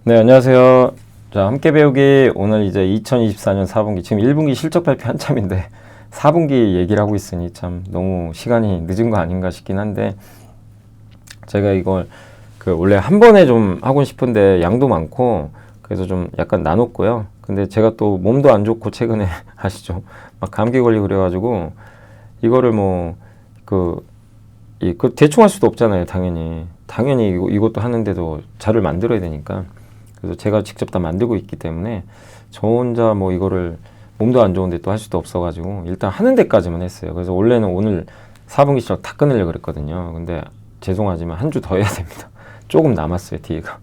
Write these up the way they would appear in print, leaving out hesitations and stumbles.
네, 안녕하세요. 자, 함께 배우기 오늘 이제 2024년 4분기 지금 1분기 실적 발표 한참인데 4분기 얘기를 하고 있으니 참 너무 시간이 늦은 거 아닌가 싶긴 한데 제가 이걸 원래 한 번에 좀 하고 싶은데 양도 많고 그래서 좀 약간 나눴고요. 근데 제가 또 몸도 안 좋고 최근에 아시죠? 막 감기 걸리고 그래가지고 이거를 대충 할 수도 없잖아요. 당연히 이것도 하는데도 자료를 만들어야 되니까. 그래서 제가 직접 다 만들고 있기 때문에 저 혼자 뭐 이거를 몸도 안 좋은데 또 할 수도 없어가지고 일단 하는 데까지만 했어요. 그래서 원래는 오늘 4분기 실적 다 끝내려고 그랬거든요. 근데 죄송하지만 한 주 더 해야 됩니다. 조금 남았어요, 뒤에가.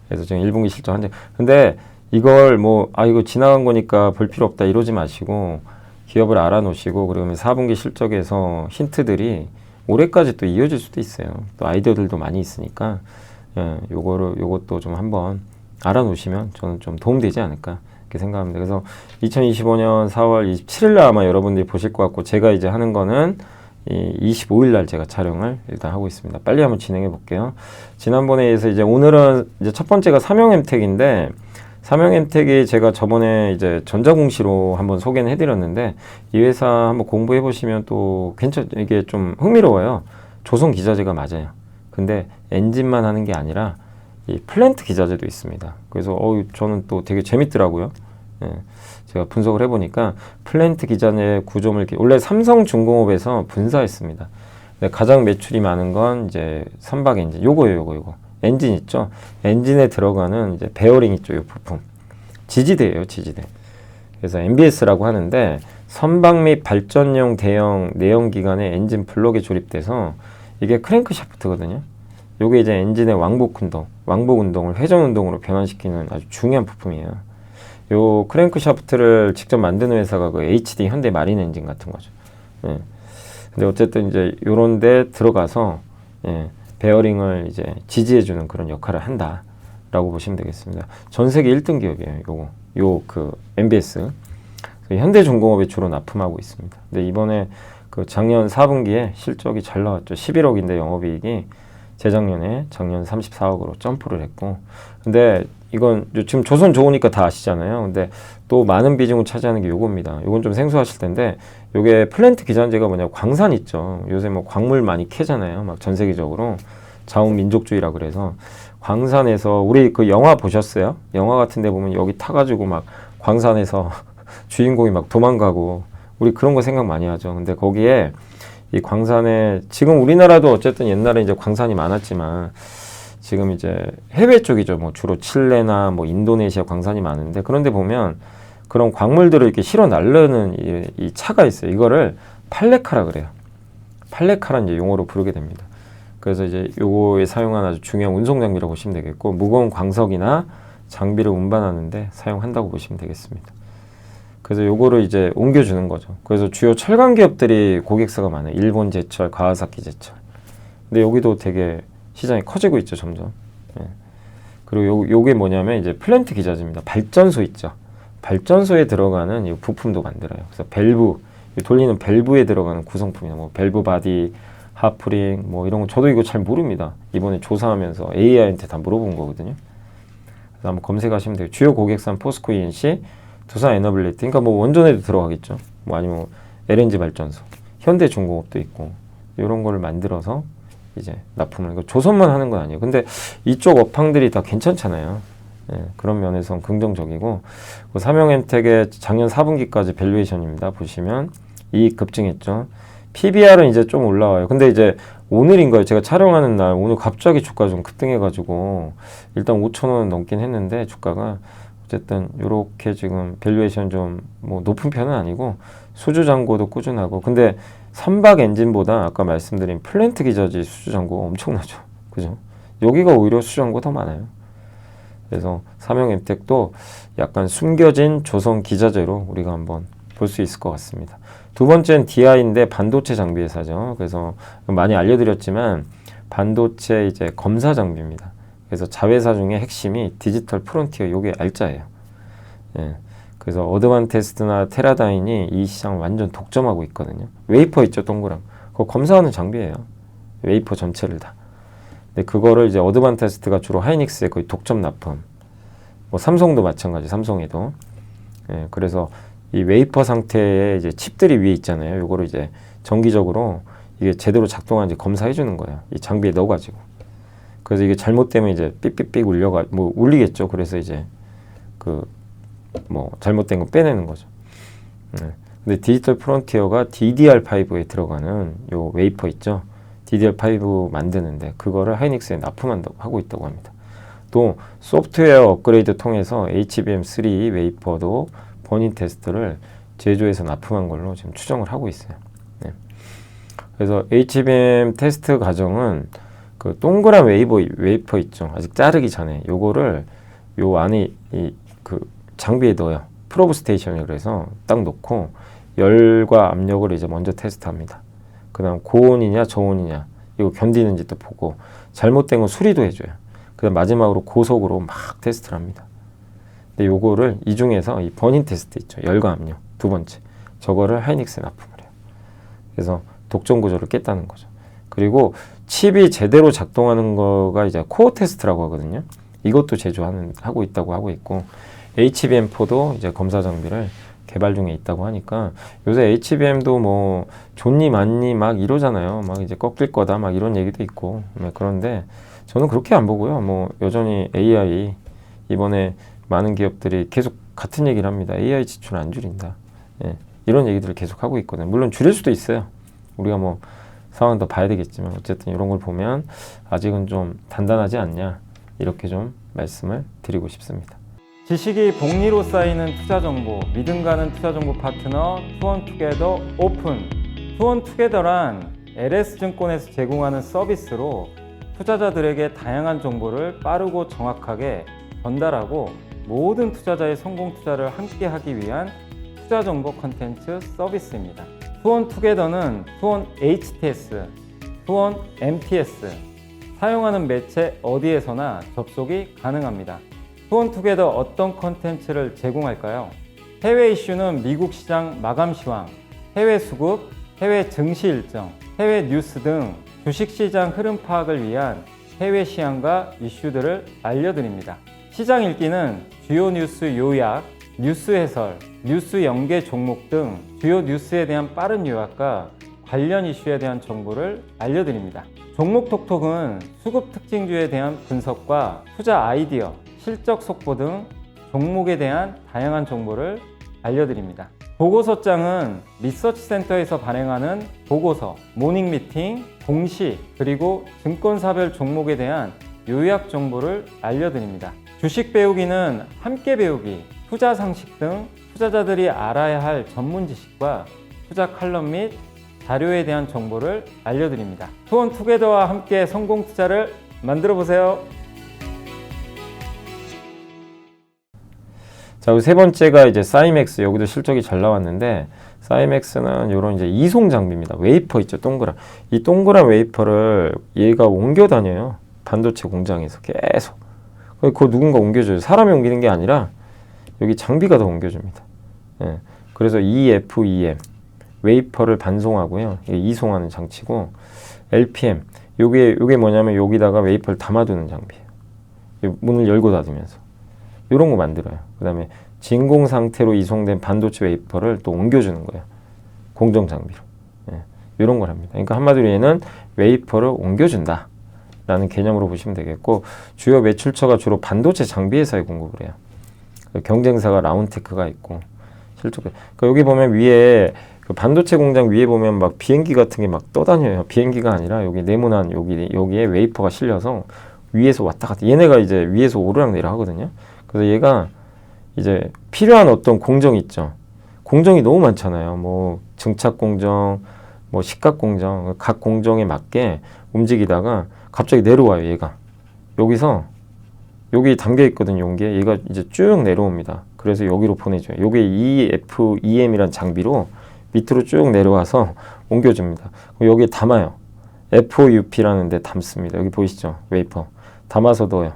그래서 지금 1분기 실적 한데 근데 이걸 이거 지나간 거니까 볼 필요 없다 이러지 마시고 기업을 알아놓으시고 그러면 4분기 실적에서 힌트들이 올해까지 또 이어질 수도 있어요. 또 아이디어들도 많이 있으니까 요것도 좀 한번 알아놓으시면 저는 좀 도움되지 않을까 이렇게 생각합니다. 그래서 2025년 4월 27일 날 아마 여러분들이 보실 것 같고 제가 이제 하는 거는 25일 날 제가 촬영을 일단 하고 있습니다. 빨리 한번 진행해 볼게요. 지난번에 이어서 이제 오늘은 이제 첫 번째가 삼형엠텍인데 삼형엠텍이 제가 저번에 이제 전자공시로 한번 소개는 해드렸는데 이 회사 한번 공부해 보시면 또 이게 좀 흥미로워요. 조선 기자재가 맞아요. 근데 엔진만 하는 게 아니라 이 플랜트 기자재도 있습니다. 그래서 저는 또 되게 재밌더라고요. 제가 분석을 해보니까 플랜트 기자재 구조물 원래 삼성중공업에서 분사했습니다. 근데 가장 매출이 많은 건 이제 선박 엔진 요거 엔진 있죠. 엔진에 들어가는 이제 베어링 있죠. 요 부품 지지대예요. 지지대. 그래서 MBS라고 하는데 선박 및 발전용 대형 내연기관의 엔진 블록에 조립돼서 이게 크랭크 샤프트거든요. 요게 이제 엔진의 왕복 운동을 회전 운동으로 변환시키는 아주 중요한 부품이에요. 요 크랭크 샤프트를 직접 만드는 회사가 그 HD 현대 마린 엔진 같은 거죠. 근데 어쨌든 이제 요런 데 들어가서 베어링을 이제 지지해주는 그런 역할을 한다라고 보시면 되겠습니다. 전 세계 1등 기업이에요. MBS. 현대중공업에 주로 납품하고 있습니다. 근데 이번에 작년 4분기에 실적이 잘 나왔죠. 11억인데 영업이익이 작년 34억으로 점프를 했고, 근데 이건 지금 조선 좋으니까 다 아시잖아요. 근데 또 많은 비중을 차지하는 게 요겁니다. 요건 좀 생소하실 텐데, 요게 플랜트 기자재가 광산 있죠. 요새 광물 많이 캐잖아요. 막 전 세계적으로. 자웅민족주의라 그래서. 광산에서, 우리 영화 보셨어요? 영화 같은 데 보면 여기 타가지고 막 광산에서 주인공이 막 도망가고, 우리 그런 거 생각 많이 하죠. 근데 거기에 이 광산에 지금 우리나라도 어쨌든 옛날에 이제 광산이 많았지만 지금 이제 해외 쪽이죠. 주로 칠레나 인도네시아 광산이 많은데 그런데 보면 그런 광물들을 이렇게 실어 나르는 이 차가 있어요. 이거를 팔레카라 그래요. 팔레카라는 이제 용어로 부르게 됩니다. 그래서 이제 요거에 사용한 아주 중요한 운송 장비라고 보시면 되겠고 무거운 광석이나 장비를 운반하는데 사용한다고 보시면 되겠습니다. 그래서 요거를 이제 옮겨주는 거죠. 그래서 주요 철강 기업들이 고객사가 많아요. 일본 제철, 가와사키 제철. 근데 여기도 되게 시장이 커지고 있죠, 점점. 그리고 요게 뭐냐면 이제 플랜트 기자재입니다. 발전소 있죠. 발전소에 들어가는 이 부품도 만들어요. 그래서 밸브, 돌리는 밸브에 들어가는 구성품이나 밸브 바디, 하프링, 이런 거 저도 이거 잘 모릅니다. 이번에 조사하면서 AI한테 다 물어본 거거든요. 그래서 한번 검색하시면 돼요. 주요 고객사는 포스코 ENC, 두산 에너빌리티, 그러니까 원전에도 들어가겠죠. 아니면 LNG 발전소, 현대중공업도 있고 이런 거를 만들어서 이제 납품을. 그러니까 조선만 하는 건 아니에요. 근데 이쪽 업황들이 다 괜찮잖아요. 그런 면에서는 긍정적이고 삼형엠텍의 작년 4분기까지 밸류에이션입니다. 보시면 이익 급증했죠. PBR은 이제 좀 올라와요. 근데 이제 오늘인 거예요. 제가 촬영하는 날 오늘 갑자기 주가 좀 급등해가지고 일단 5,000원 넘긴 했는데 주가가 어쨌든 이렇게 지금 밸류에이션 좀 높은 편은 아니고 수주 잔고도 꾸준하고 근데 선박 엔진보다 아까 말씀드린 플랜트 기자재 수주 잔고가 엄청나죠. 그죠? 여기가 오히려 수주 잔고가 더 많아요. 그래서 삼형엠텍도 약간 숨겨진 조선 기자재로 우리가 한번 볼 수 있을 것 같습니다. 두 번째는 DI인데 반도체 장비 회사죠. 그래서 많이 알려드렸지만 반도체 이제 검사 장비입니다. 그래서 자회사 중에 핵심이 디지털 프론티어 요게 알짜예요. 그래서 어드반테스트나 테라다인이 이 시장을 완전 독점하고 있거든요. 웨이퍼 있죠, 동그란. 그거 검사하는 장비예요. 웨이퍼 전체를 다. 근데 그거를 이제 어드반테스트가 주로 하이닉스의 거의 독점 납품. 뭐 삼성도 마찬가지, 삼성에도. 예, 그래서 이 웨이퍼 상태의 이제 칩들이 위에 있잖아요. 요거를 이제 정기적으로 이게 제대로 작동하는지 검사해 주는 거예요. 이 장비에 넣어가지고. 그래서 이게 잘못되면 이제 삑삑삑 뭐 울리겠죠. 그래서 이제 뭐 잘못된 거 빼내는 거죠. 근데 디지털 프론티어가 DDR5에 들어가는 요 웨이퍼 있죠. DDR5 만드는데 그거를 하이닉스에 납품하고 있다고 합니다. 또 소프트웨어 업그레이드 통해서 HBM3 웨이퍼도 버닝 테스트를 제조해서 납품한 걸로 지금 추정을 하고 있어요. 네. 그래서 HBM 테스트 과정은 그 동그란 웨이퍼 있죠. 아직 자르기 전에 요거를 요 안에 그 장비에 넣어요. 프로브 스테이션을 그래서 딱 놓고 열과 압력을 이제 먼저 테스트합니다. 그 다음 고온이냐 저온이냐 이거 견디는지 또 보고 잘못된 건 수리도 해줘요. 그 다음 마지막으로 고속으로 막 테스트를 합니다. 근데 요거를 이 중에서 이 버닝 테스트 있죠. 열과 압력 두 번째 저거를 하이닉스에 납품을 해요. 그래서 독점 구조를 깼다는 거죠. 그리고 칩이 제대로 작동하는 거가 이제 코어 테스트라고 하거든요. 이것도 하고 있다고 하고 있고 HBM4도 이제 검사 장비를 개발 중에 있다고 하니까 요새 HBM도 뭐 좋니 많니 막 이러잖아요. 막 이제 꺾일 거다 막 이런 얘기도 있고. 그런데 저는 그렇게 안 보고요. 뭐 여전히 AI 이번에 많은 기업들이 계속 같은 얘기를 합니다. AI 지출 안 줄인다. 예, 이런 얘기들을 계속 하고 있거든요. 물론 줄일 수도 있어요. 우리가 뭐 상황 더 봐야 되겠지만 어쨌든 이런 걸 보면 아직은 좀 단단하지 않냐 이렇게 좀 말씀을 드리고 싶습니다. 지식이 복리로 쌓이는 투자 정보, 믿음 가는 투자 정보 파트너 투원투게더 오픈. 투원투게더란 LS증권에서 제공하는 서비스로 투자자들에게 다양한 정보를 빠르고 정확하게 전달하고 모든 투자자의 성공 투자를 함께 하기 위한 투자 정보 콘텐츠 서비스입니다. 투원투게더는 투원 HTS, 투원 MTS, 사용하는 매체 어디에서나 접속이 가능합니다. 투원투게더 어떤 콘텐츠를 제공할까요? 해외 이슈는 미국 시장 마감 시황, 해외 수급, 해외 증시 일정, 해외 뉴스 등 주식시장 흐름 파악을 위한 해외 시황과 이슈들을 알려드립니다. 시장 읽기는 주요 뉴스 요약, 뉴스 해설, 뉴스 연계 종목 등 주요 뉴스에 대한 빠른 요약과 관련 이슈에 대한 정보를 알려드립니다. 종목 톡톡은 수급 특징주에 대한 분석과 투자 아이디어, 실적 속보 등 종목에 대한 다양한 정보를 알려드립니다. 보고서장은 리서치센터에서 발행하는 보고서, 모닝 미팅, 공시, 그리고 증권사별 종목에 대한 요약 정보를 알려드립니다. 주식 배우기는 함께 배우기, 투자 상식 등 투자자들이 알아야 할 전문 지식과 투자 칼럼 및 자료에 대한 정보를 알려드립니다. 투원투게더와 함께 성공 투자를 만들어 보세요. 자, 세 번째가 이제 사이맥스. 여기도 실적이 잘 나왔는데 사이맥스는 이런 이제 이송 장비입니다. 웨이퍼 있죠, 동그란. 이 동그란 웨이퍼를 얘가 옮겨 다녀요. 반도체 공장에서 계속. 그거 누군가 옮겨줘요. 사람이 옮기는 게 아니라 여기 장비가 더 옮겨줍니다. 예. 그래서 EFEM 웨이퍼를 반송하고요. 이게 이송하는 장치고 LPM 요게 뭐냐면 여기다가 웨이퍼를 담아두는 장비예요. 문을 열고 닫으면서 이런 거 만들어요. 그 다음에 진공 상태로 이송된 반도체 웨이퍼를 또 옮겨주는 거예요. 공정 장비로. 예. 이런 걸 합니다. 그러니까 한마디로 얘는 웨이퍼를 옮겨준다 라는 개념으로 보시면 되겠고 주요 매출처가 주로 반도체 장비 회사에 공급을 해요. 경쟁사가 라운테크가 있고 실적. 그러니까 여기 보면 위에 그 반도체 공장 위에 보면 막 비행기 같은 게 막 떠다녀요. 비행기가 아니라 여기 네모난 여기에 웨이퍼가 실려서 위에서 왔다 갔다. 얘네가 이제 위에서 오르락내리락 하거든요. 그래서 얘가 이제 필요한 어떤 공정이 있죠. 공정이 너무 많잖아요. 뭐 증착 공정, 뭐 식각 공정, 각 공정에 맞게 움직이다가 갑자기 내려와요. 얘가 여기서 여기 담겨 있거든요. 용기에 얘가 이제 쭉 내려옵니다. 그래서 여기로 보내줘요. 요게 EFEM이란 장비로 밑으로 쭉 내려와서 옮겨줍니다. 여기에 담아요. FOUP라는 데 담습니다. 여기 보이시죠? 웨이퍼. 담아서 넣어요.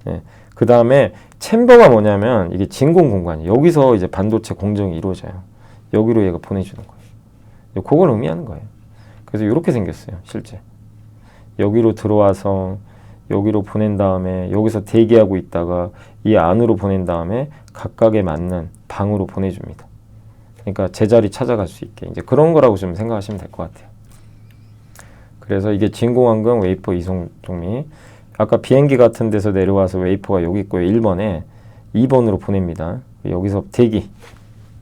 예. 그 다음에 챔버가 뭐냐면 이게 진공 공간이 여기서 이제 반도체 공정이 이루어져요. 여기로 얘가 보내주는 거예요. 그걸 의미하는 거예요. 그래서 이렇게 생겼어요. 실제. 여기로 들어와서 여기로 보낸 다음에 여기서 대기하고 있다가 이 안으로 보낸 다음에 각각에 맞는 방으로 보내줍니다. 그러니까 제자리 찾아갈 수 있게 이제 그런 거라고 좀 생각하시면 될 것 같아요. 그래서 이게 진공황금 웨이퍼 이송 종미. 아까 비행기 같은 데서 내려와서 웨이퍼가 여기 있고요. 1번에 2번으로 보냅니다. 여기서 대기,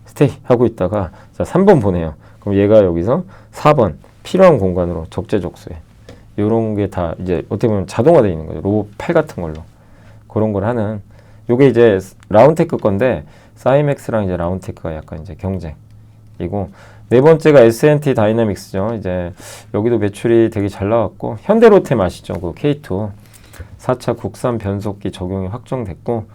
스테이 하고 있다가 자 3번 보내요. 그럼 얘가 여기서 4번 필요한 공간으로 적재적소에 이런 게 다 이제 어떻게 보면 자동화되어 있는 거죠. 로봇 팔 같은 걸로 그런 걸 하는. 요게 이제 라운테크 건데 사이맥스랑 이제 라운테크가 약간 이제 경쟁이고 네 번째가 S&T 다이내믹스죠. 이제 여기도 매출이 되게 잘 나왔고 현대로템 아시죠? 그 K2 4차 국산 변속기 적용이 확정됐고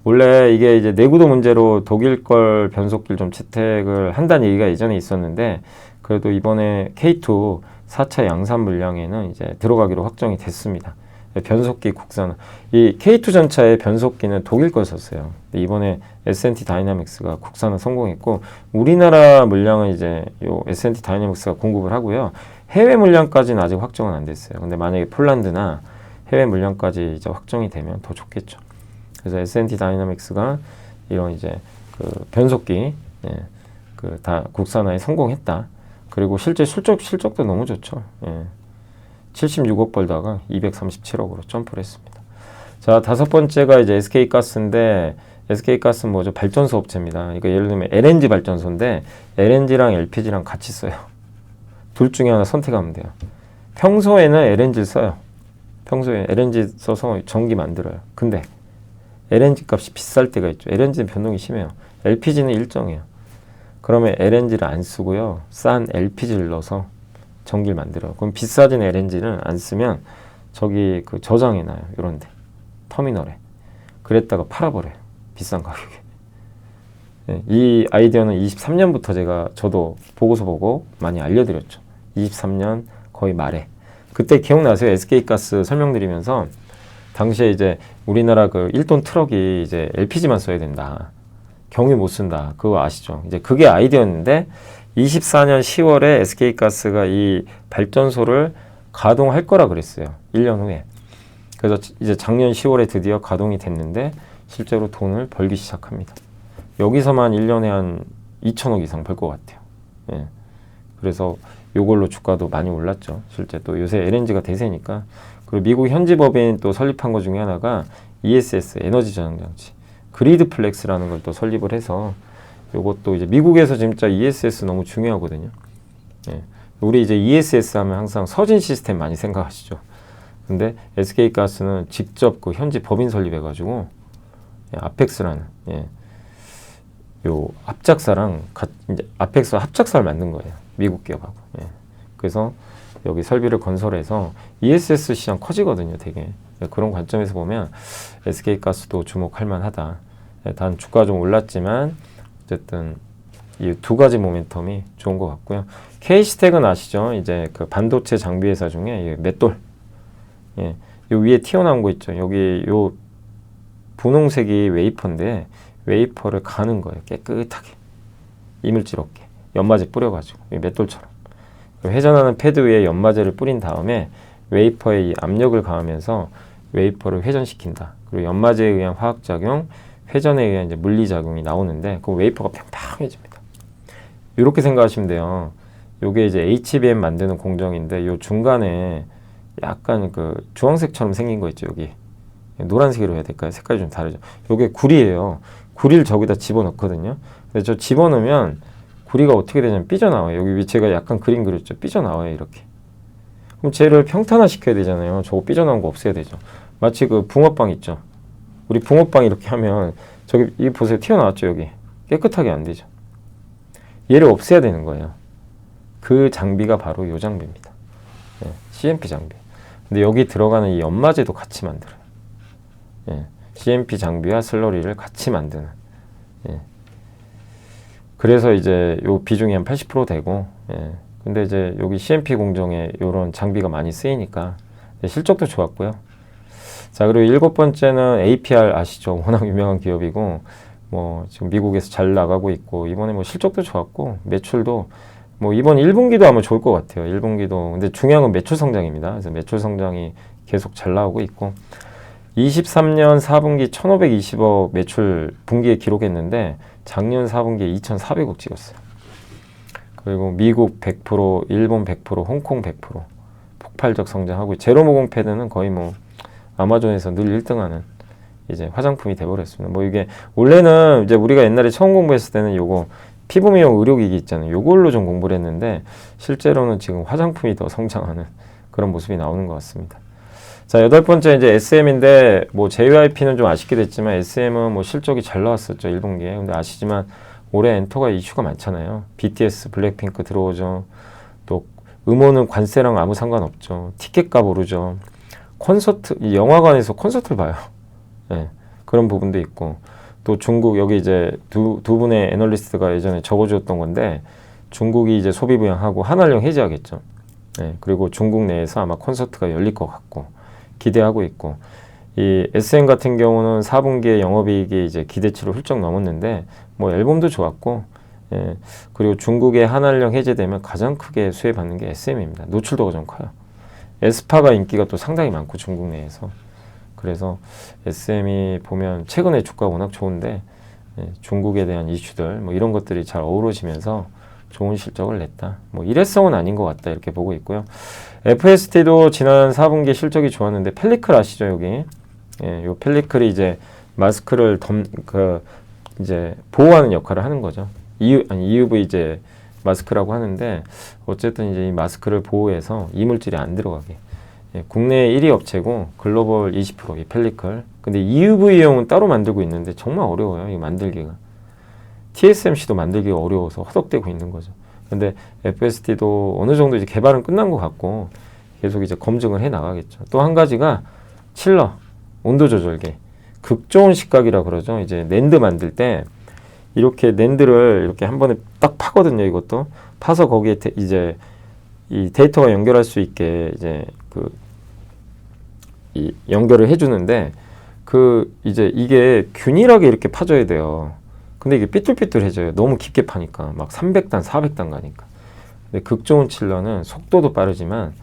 원래 이게 이제 내구도 문제로 독일 걸 변속기를 좀 채택을 한다는 얘기가 예전에 있었는데 그래도 이번에 K2 4차 양산 물량에는 이제 들어가기로 확정이 됐습니다. 변속기 국산. 이 K2 전차의 변속기는 독일 걸 썼어요. 이번에 S&T 다이내믹스가 국산화 성공했고 우리나라 물량은 이제 요 S&T 다이내믹스가 공급을 하고요. 해외 물량까지는 아직 확정은 안 됐어요. 근데 만약에 폴란드나 해외 물량까지 이제 확정이 되면 더 좋겠죠. 그래서 S&T 다이내믹스가 이런 이제 그 변속기 그 다 국산화에 성공했다. 그리고 실제 실적도 너무 좋죠. 76억 벌다가 237억으로 점프를 했습니다. 자, 다섯 번째가 이제 SK가스인데 SK가스는 뭐죠? 발전소 업체입니다. 이거 예를 들면 LNG 발전소인데 LNG랑 LPG랑 같이 써요. 둘 중에 하나 선택하면 돼요. 평소에는 LNG를 써요. 평소에 LNG 써서 전기 만들어요. 근데 LNG 값이 비쌀 때가 있죠. LNG는 변동이 심해요. LPG는 일정해요. 그러면 LNG를 안 쓰고요. 싼 LPG를 넣어서 전기를 만들어요. 그럼 비싸진 LNG는 안 쓰면 저기 그 저장해놔요. 이런데 터미널에. 그랬다가 팔아버려요. 비싼 가격에. 네, 이 아이디어는 23년부터 저도 보고서 보고 많이 알려드렸죠. 23년 거의 말에. 그때 기억나세요? SK가스 설명드리면서 당시에 이제 우리나라 그 1톤 트럭이 이제 LPG만 써야 된다. 경유 못 쓴다. 그거 아시죠? 이제 그게 아이디어였는데 24년 10월에 SK가스가 이 발전소를 가동할 거라 그랬어요. 1년 후에. 그래서 이제 작년 10월에 드디어 가동이 됐는데 실제로 돈을 벌기 시작합니다. 여기서만 1년에 한 2천억 이상 벌 것 같아요. 예. 그래서 요걸로 주가도 많이 올랐죠. 실제 또 요새 LNG가 대세니까. 그리고 미국 현지 법인 또 설립한 것 중에 하나가 ESS, 에너지 저장 장치. 그리드 플렉스라는 걸 또 설립을 해서 요것도 이제 미국에서 진짜 ESS 너무 중요하거든요. 예. 우리 이제 ESS 하면 항상 서진 시스템 많이 생각하시죠. 근데 SK가스는 직접 그 현지 법인 설립해가지고 아펙스라는 요 합작사랑 이제 아펙스 합작사를 만든 거예요. 미국 기업하고. 예. 그래서 여기 설비를 건설해서 ESS 시장 커지거든요. 되게. 그런 관점에서 보면 SK가스도 주목할 만하다. 단 주가 좀 올랐지만 어쨌든 이 두 가지 모멘텀이 좋은 것 같고요. K시텍은 아시죠? 이제 그 반도체 장비 회사 중에 맷돌. 예. 요 위에 튀어나온 거 있죠. 여기 요 분홍색이 웨이퍼인데 웨이퍼를 가는 거예요. 깨끗하게. 이물질 없게. 연마제 뿌려가지고 맷돌처럼. 회전하는 패드 위에 연마제를 뿌린 다음에 웨이퍼에 이 압력을 가하면서 웨이퍼를 회전시킨다. 그리고 연마제에 의한 화학작용, 회전에 의한 이제 물리작용이 나오는데 그 웨이퍼가 팽팽해집니다. 이렇게 생각하시면 돼요. 요게 이제 HBM 만드는 공정인데 요 중간에 약간 그 주황색처럼 생긴 거 있죠. 여기 노란색으로 해야 될까요? 색깔이 좀 다르죠. 요게 구리예요. 구리를 저기다 집어넣거든요. 근데 저 집어넣으면 구리가 어떻게 되냐면 삐져나와요. 여기 위치가 약간 그림 그렸죠. 삐져나와요. 이렇게. 그럼 쟤를 평탄화 시켜야 되잖아요. 저거 삐져나온 거 없애야 되죠. 마치 그 붕어빵 있죠. 우리 붕어빵 이렇게 하면 저기 이 보세요. 튀어나왔죠. 여기. 깨끗하게 안 되죠. 얘를 없애야 되는 거예요. 그 장비가 바로 이 장비입니다. 예, CMP 장비. 근데 여기 들어가는 이 연마제도 같이 만들어요. 예, CMP 장비와 슬러리를 같이 만드는. 예. 그래서 이제 요 비중이 한 80% 되고, 예. 근데 이제 여기 CMP 공정에 이런 장비가 많이 쓰이니까 실적도 좋았고요. 자, 그리고 일곱 번째는 APR 아시죠? 워낙 유명한 기업이고, 뭐 지금 미국에서 잘 나가고 있고, 이번에 뭐 실적도 좋았고, 매출도 뭐 이번 1분기도 아마 좋을 것 같아요. 1분기도. 근데 중요한 건 매출 성장입니다. 그래서 매출 성장이 계속 잘 나오고 있고 23년 4분기 1,520억 매출 분기에 기록했는데 작년 4분기에 2,400억 찍었어요. 그리고 미국 100%, 일본 100%, 홍콩 100% 폭발적 성장하고 제로모공 패드는 거의 뭐 아마존에서 늘 1등하는 이제 화장품이 돼버렸습니다. 뭐 이게 원래는 이제 우리가 옛날에 처음 공부했을 때는 요거 피부 미용 의료기기 있잖아요. 요걸로 좀 공부를 했는데 실제로는 지금 화장품이 더 성장하는 그런 모습이 나오는 것 같습니다. 자, 8번째 이제 SM인데 뭐 JYP는 좀 아쉽게 됐지만 SM은 뭐 실적이 잘 나왔었죠, 1분기에. 근데 아시지만 올해 엔터가 이슈가 많잖아요. BTS, 블랙핑크 들어오죠. 또 음원은 관세랑 아무 상관없죠. 티켓값 오르죠. 콘서트, 이 영화관에서 콘서트를 봐요. 네, 그런 부분도 있고 또 중국 여기 이제 두 분의 애널리스트가 예전에 적어주었던 건데 중국이 이제 소비 부양하고 한한령 해제하겠죠. 네, 그리고 중국 내에서 아마 콘서트가 열릴 것 같고 기대하고 있고 이 SM 같은 경우는 4분기에 영업이익이 이제 기대치를 훌쩍 넘었는데 뭐 앨범도 좋았고 예, 그리고 중국의 한한령 해제되면 가장 크게 수혜받는 게 SM입니다. 노출도가 좀 커요. 에스파가 인기가 또 상당히 많고 중국 내에서 그래서 SM이 보면 최근에 주가가 워낙 좋은데 예, 중국에 대한 이슈들 뭐 이런 것들이 잘 어우러지면서 좋은 실적을 냈다. 뭐 일회성은 아닌 것 같다 이렇게 보고 있고요. FST도 지난 4분기 실적이 좋았는데 펠리클 아시죠 여기? 예, 요 펠리클이 이제 마스크를 이제 보호하는 역할을 하는 거죠. EUV 이제 마스크라고 하는데 어쨌든 이제 이 마스크를 보호해서 이물질이 안 들어가게. 예, 국내 1위 업체고 글로벌 20%이 펠리클. 근데 EUV용은 따로 만들고 있는데 정말 어려워요. 이 만들기가. TSMC도 만들기가 어려워서 허덕대고 있는 거죠. 근데 FST도 어느 정도 이제 개발은 끝난 것 같고 계속 이제 검증을 해 나가겠죠. 또 한 가지가 칠러, 온도 조절계. 극저온 식각이라 그러죠. 이제 낸드 만들 때 이렇게 낸드를 이렇게 한 번에 딱 파거든요. 이것도 파서 거기에 이제 이 데이터가 연결할 수 있게 이제 이 연결을 해주는데 이제 이게 균일하게 이렇게 파줘야 돼요. 근데 이게 삐뚤삐뚤해져요. 너무 깊게 파니까 막 300단, 400단 가니까. 근데 극저온 칠러는 속도도 빠르지만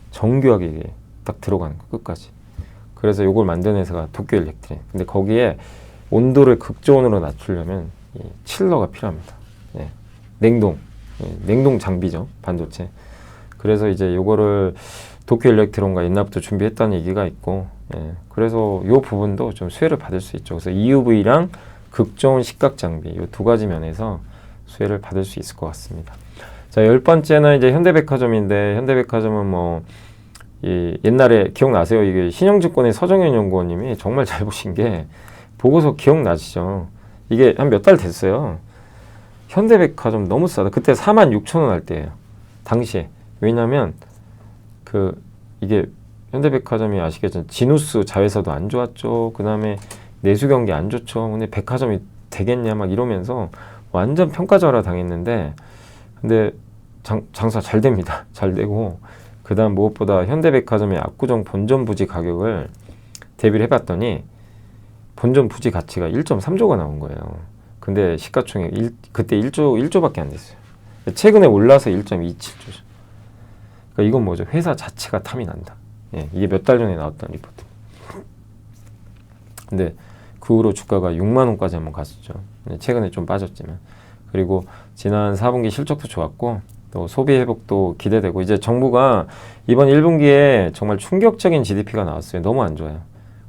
정교하게 이게 딱 들어가는 거 끝까지. 그래서 이걸 만든 회사가 도쿄 일렉트릭. 근데 거기에 온도를 극저온으로 낮추려면 이 칠러가 필요합니다. 예. 냉동 장비죠, 반도체. 그래서 이제 요거를 도쿄 일렉트론과 옛날부터 준비했다는 얘기가 있고, 예. 그래서 요 부분도 좀 수혜를 받을 수 있죠. 그래서 EUV랑 극저온 식각 장비 이 두 가지 면에서 수혜를 받을 수 있을 것 같습니다. 자, 10번째는 이제 현대백화점인데 현대백화점은 뭐 옛날에 기억나세요? 이게 신영증권의 서정현 연구원님이 정말 잘 보신 게 보고서 기억나시죠? 이게 한 몇 달 됐어요. 현대백화점 너무 싸다. 그때 46,000원 할 때예요. 당시에. 왜냐면 이게 현대백화점이 아시겠지만 지누스 자회사도 안 좋았죠. 그 다음에 내수 경기 안 좋죠. 근데 백화점이 되겠냐 막 이러면서 완전 평가절하 당했는데 근데 장사 잘 됩니다. 잘 되고 그 다음 무엇보다 현대백화점의 압구정 본점 부지 가격을 대비를 해봤더니 본점 부지 가치가 1.3조가 나온 거예요. 근데 시가총액 그때 1조밖에 안 됐어요. 최근에 올라서 1.27조죠. 그러니까 이건 뭐죠? 회사 자체가 탐이 난다. 예, 이게 몇 달 전에 나왔던 리포트. 근데 그 후로 주가가 6만 원까지 한번 갔었죠. 최근에 좀 빠졌지만. 그리고 지난 4분기 실적도 좋았고 또 소비 회복도 기대되고 이제 정부가 이번 1분기에 정말 충격적인 GDP가 나왔어요. 너무 안 좋아요.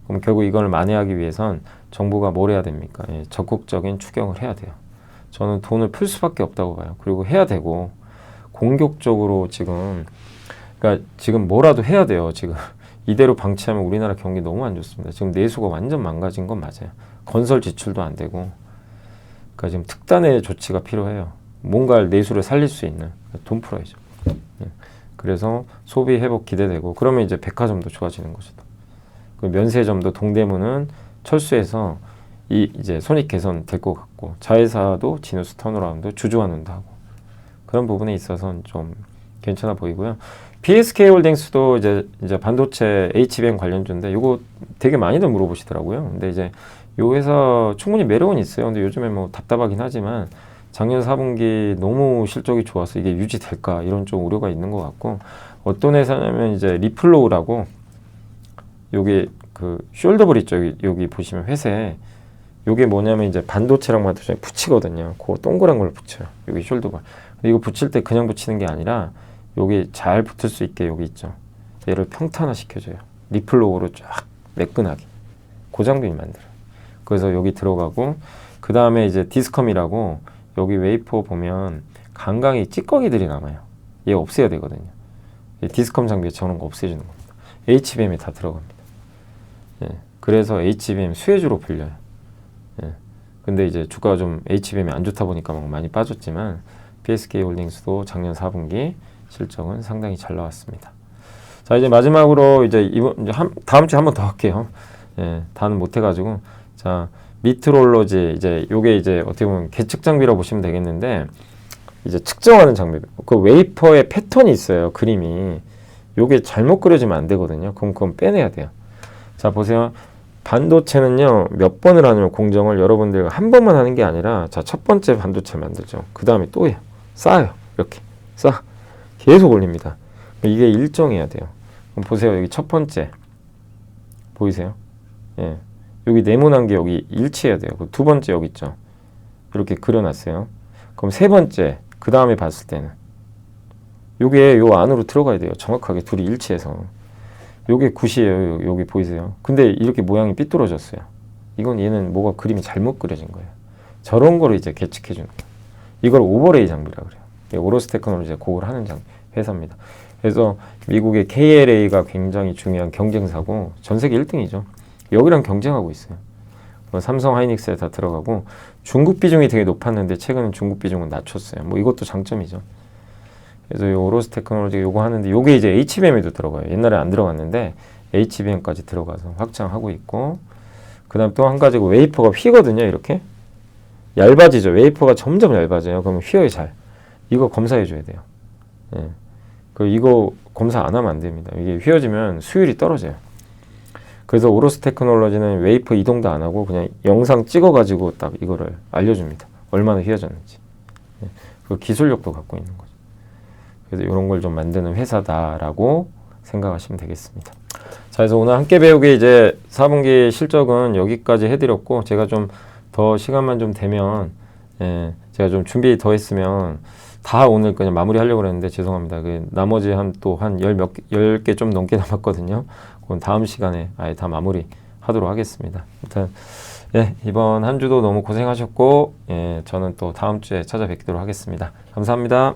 그럼 결국 이걸 만회하기 위해선 정부가 뭘 해야 됩니까? 예, 적극적인 추경을 해야 돼요. 저는 돈을 풀 수밖에 없다고 봐요. 그리고 해야 되고 공격적으로 그러니까 지금 뭐라도 해야 돼요. 지금 이대로 방치하면 우리나라 경기 너무 안 좋습니다. 지금 내수가 완전 망가진 건 맞아요. 건설 지출도 안 되고 그러니까 지금 특단의 조치가 필요해요. 뭔가 내수를 살릴 수 있는 돈 풀어야죠. 그래서 소비 회복 기대되고 그러면 이제 백화점도 좋아지는 거죠. 그 면세점도 동대문은 철수해서 이제 손익 개선 될 것 같고 자회사도 지누스 턴어라운드 주주환원도 하고 그런 부분에 있어서는 좀 괜찮아 보이고요. PSK홀딩스도 이제 반도체 HBM 관련주인데 이거 되게 많이들 물어보시더라고요. 근데 이제 이 회사 충분히 매력은 있어요. 근데 요즘에 뭐 답답하긴 하지만 작년 4분기 너무 실적이 좋아서 이게 유지될까 이런 좀 우려가 있는 것 같고 어떤 회사냐면 이제 리플로우라고 여기 그 숄더블 있죠. 여기 보시면 회색. 요게 뭐냐면 이제 반도체랑 반도체 붙이거든요. 그 동그란 걸 붙여요. 여기 숄더블. 이거 붙일 때 그냥 붙이는 게 아니라 여기 잘 붙을 수 있게 여기 있죠. 얘를 평탄화 시켜줘요. 리플록으로 쫙 매끈하게. 그 장비 만들어요. 그래서 여기 들어가고 그 다음에 이제 디스컴이라고 여기 웨이퍼 보면 강강이 찌꺼기들이 남아요. 얘 없애야 되거든요. 디스컴 장비에 저런 거 없애주는 겁니다. HBM에 다 들어갑니다. 예, 그래서 HBM 수혜주로 불려요. 예, 근데 이제 주가가 좀 HBM이 안 좋다 보니까 막 많이 빠졌지만 PSK 홀딩스도 작년 4분기 실적은 상당히 잘 나왔습니다. 자, 이제 마지막으로 이제 다음 주에 한 번 더 할게요. 예, 다는 못 해가지고. 자, 미트롤러지, 이제 요게 이제 어떻게 보면 계측 장비라고 보시면 되겠는데, 이제 측정하는 장비. 그 웨이퍼의 패턴이 있어요, 그림이. 요게 잘못 그려지면 안 되거든요. 그럼 그건 빼내야 돼요. 자, 보세요. 반도체는요, 몇 번을 하냐면 공정을 여러분들 한 번만 하는 게 아니라, 자, 첫 번째 반도체 만들죠. 그 다음에 또 해요. 쌓아요. 이렇게. 쌓아. 계속 올립니다. 이게 일정해야 돼요. 그럼 보세요. 여기 첫 번째. 보이세요? 예. 여기 네모난 게 여기 일치해야 돼요. 두 번째 여기 있죠. 이렇게 그려놨어요. 그럼 세 번째. 그 다음에 봤을 때는. 요게 요 안으로 들어가야 돼요. 정확하게 둘이 일치해서. 요게 굿이에요. 여기 보이세요? 근데 이렇게 모양이 삐뚤어졌어요. 이건 얘는 뭐가 그림이 잘못 그려진 거예요. 저런 거를 이제 계측해 주는 거예요. 이걸 오버레이 장비라 그래요. 오로스 테크놀로지가 그걸 하는 회사입니다. 그래서 미국의 KLA가 굉장히 중요한 경쟁사고 전 세계 1등이죠. 여기랑 경쟁하고 있어요. 삼성 하이닉스에 다 들어가고 중국 비중이 되게 높았는데 최근에 중국 비중은 낮췄어요. 뭐 이것도 장점이죠. 그래서 요 오로스 테크놀로지 요거 하는데 요게 이제 HBM에도 들어가요. 옛날에 안 들어갔는데 HBM까지 들어가서 확장하고 있고 그 다음 또 한 가지가 웨이퍼가 휘거든요. 이렇게 얇아지죠. 웨이퍼가 점점 얇아져요. 그러면 휘어요 잘. 이거 검사해 줘야 돼요. 예. 이거 검사 안 하면 안 됩니다. 이게 휘어지면 수율이 떨어져요. 그래서 오로스 테크놀로지는 웨이퍼 이동도 안 하고 그냥 영상 찍어가지고 딱 이거를 알려줍니다. 얼마나 휘어졌는지. 예. 그 기술력도 갖고 있는 거죠. 그래서 이런 걸 좀 만드는 회사다라고 생각하시면 되겠습니다. 자, 그래서 오늘 함께 배우기 이제 4분기 실적은 여기까지 해드렸고 제가 좀 더 시간만 좀 되면 제가 좀 준비 더 했으면 다 오늘 그냥 마무리 하려고 그랬는데 죄송합니다. 나머지 한 10개 좀 넘게 남았거든요. 그건 다음 시간에 아예 다 마무리 하도록 하겠습니다. 일단 이번 한 주도 너무 고생하셨고 저는 또 다음 주에 찾아뵙도록 하겠습니다. 감사합니다.